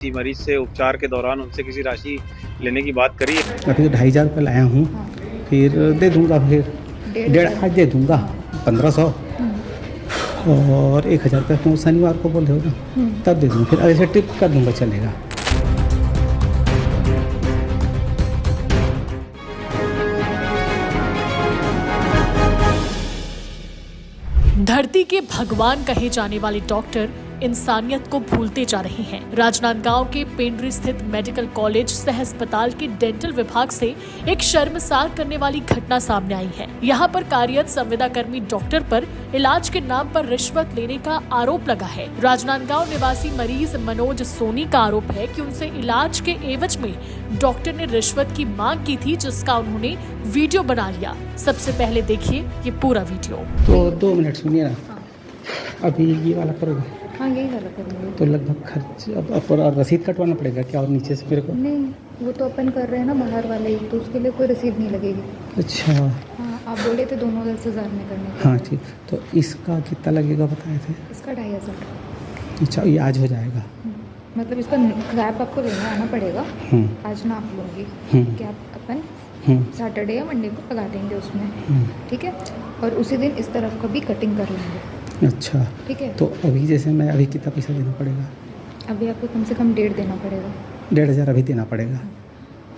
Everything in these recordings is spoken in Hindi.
किसी मरीज से उपचार के दौरान उनसे किसी राशि लेने की बात करी है। अभी तो 2,500 रुपये लाया हूँ। फिर दे दूँगा, फिर 1,500 आज दे दूँगा, 1,500 और 1,000 रुपये तुम शनिवार को बोल रहे हो ना, तब दे दूँगा। फिर ऐसे टिप कर दूँगा, चलेगा। धरती के भगवान कहे जाने वाले डॉक्टर इंसानियत को भूलते जा रहे हैं। राजनांदगांव के पेंड्री स्थित मेडिकल कॉलेज सह अस्पताल के डेंटल विभाग से एक शर्मसार करने वाली घटना सामने आई है। यहाँ पर कार्यरत संविदाकर्मी डॉक्टर पर इलाज के नाम पर रिश्वत लेने का आरोप लगा है। राजनांदगांव निवासी मरीज मनोज सोनी का आरोप है कि उनसे इलाज के एवज में डॉक्टर ने रिश्वत की मांग की थी, जिसका उन्होंने वीडियो बना लिया। सबसे पहले देखिए ये पूरा वीडियो। तो 2 मिनट सुनिए ना, अभी ये वाला करोगे? हाँ, यही वाला करूँगी। तो लगभग खर्च अब और रसीद कटवाना पड़ेगा क्या? और नीचे से मेरे को नहीं, वो तो अपन कर रहे हैं ना बाहर वाले ही, तो उसके लिए कोई रसीद नहीं लगेगी। अच्छा, हाँ, आप बोले थे दोनों 10,000 में करने का। हाँ ठीक। तो इसका कितना लगेगा बताए थे? इसका 2,500। अच्छा, ये आज हो जाएगा? मतलब इसका कैप आपको लेना आना पड़ेगा। आज नाप लूँगी, कैप अपन सैटरडे या मंडे को लगा देंगे उसमें, ठीक है। और उसी दिन इस तरफ का भी कटिंग कर लेंगे। अच्छा, ठीक है। तो अभी जैसे मैं अभी कितना पैसा देना पड़ेगा? अभी आपको कम से कम 1,500 देना पड़ेगा। 1,500 अभी देना पड़ेगा।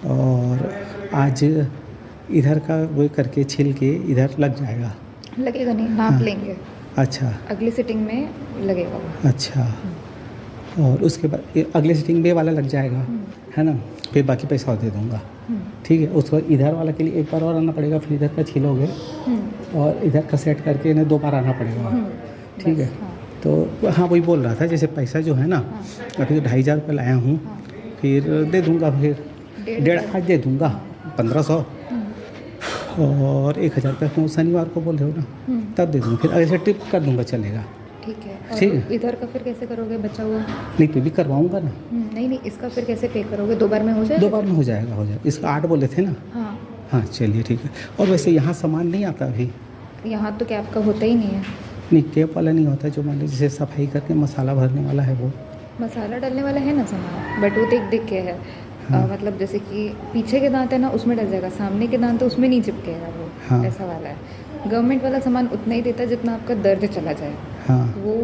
और आज इधर का वो करके छिल के इधर लग जाएगा? लगेगा नहीं, नाप लेंगे। अच्छा, अगली सिटिंग में लगेगा वो। अच्छा। और उसके बाद अगले सिटिंग में वाला लग जाएगा, है ना? फिर बाकी पैसा और दे दूँगा, ठीक है। उसके बाद इधर वाला के लिए एक बार और आना पड़ेगा, फिर इधर का छिलोगे और इधर का सेट करके इन्हें 2 बार आना पड़ेगा, ठीक है। तो हाँ, वही बोल रहा था, जैसे पैसा जो है ना, अभी तो 2,500 रुपये लाया हूँ। फिर दे दूँगा, फिर 1,500 आज दे दूँगा, 1,500 और 1,000 रुपये तुम शनिवार को बोल रहे हो ना, तब दे दूँगा। फिर ऐसे टिप कर दूँगा, चलेगा? ठीक है। ठीक और है। इधर का फिर कैसे करोगे, बचा हुआ? नहीं, तो भी करवाऊँगा ना। नहीं, इसका फिर कैसे पे करोगे? 2 बार में हो जाएगा? 2 बार में हो जाएगा, हो जाएगा। इसका 8 बोले थे ना? हाँ। हाँ, चलिए ठीक है। और वैसे यहाँ सामान नहीं आता अभी? यहाँ तो कैप का होता ही नहीं है। नहीं, कैप वाला नहीं होता, जो मान लीजिए जैसे सफाई करके मसाला भरने वाला है वो। मसाला डालने वाला है ना सामान, बट वो देख के है। मतलब जैसे कि पीछे के दांत है ना, उसमें डल जाएगा, सामने के दांत तो उसमें नहीं चिपकेगा वो। हाँ। ऐसा वाला है। गवर्नमेंट वाला सामान उतना ही देता है जितना आपका दर्द चला जाए। हाँ। वो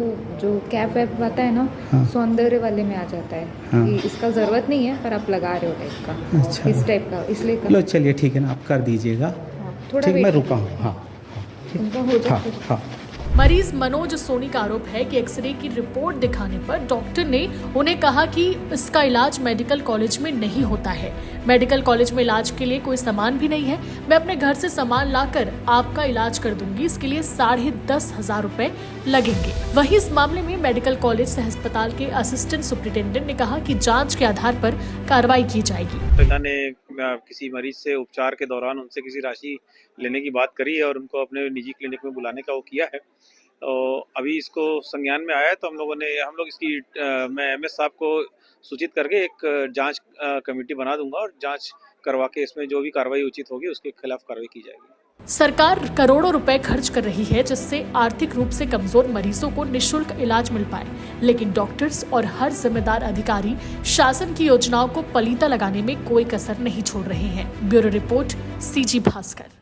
जो कैप वैप आता है ना, हाँ। सौंदर्य वाले में आ जाता है। हाँ। कि इसका ज़रूरत नहीं है, पर आप लगा रहे हो टाइप का। अच्छा। इस टाइप का, इसलिए लो चलिए ठीक है ना, आप कर दीजिएगा। हाँ, थोड़ा ठीक, मैं wait रुका हूँ। हाँ, उनका हो हाँ, जाए। हाँ। मरीज मनोज सोनी का आरोप है कि एक्सरे की रिपोर्ट दिखाने पर डॉक्टर ने उन्हें कहा कि इसका इलाज मेडिकल कॉलेज में नहीं होता है। मेडिकल कॉलेज में इलाज के लिए कोई सामान भी नहीं है। मैं अपने घर से सामान लाकर आपका इलाज कर दूंगी, इसके लिए 10,500 रुपए लगेंगे। वहीं इस मामले में मेडिकल कॉलेज सह अस्पताल के असिस्टेंट सुप्रिंटेंडेंट ने कहा कि जाँच के आधार पर कार्रवाई की जाएगी। तो इन्होंने किसी मरीज से उपचार के दौरान उनसे किसी राशि लेने की बात करी है और उनको अपने निजी क्लिनिक में बुलाने का वो किया है। अभी इसको संज्ञान में आया है, तो हम लोग इसकी मैं एमएस साहब को सूचित करके एक जांच कमेटी बना दूंगा और जांच करवा के इसमें जो भी कार्रवाई उचित होगी उसके खिलाफ कार्रवाई की जाएगी। सरकार करोड़ों रुपए खर्च कर रही है, जिससे आर्थिक रूप से कमजोर मरीजों को निःशुल्क इलाज मिल पाए, लेकिन डॉक्टर्स और हर जिम्मेदार अधिकारी शासन की योजनाओं को पलीता लगाने में कोई कसर नहीं छोड़ रहे हैं। Bureau report, CG Bhaskar.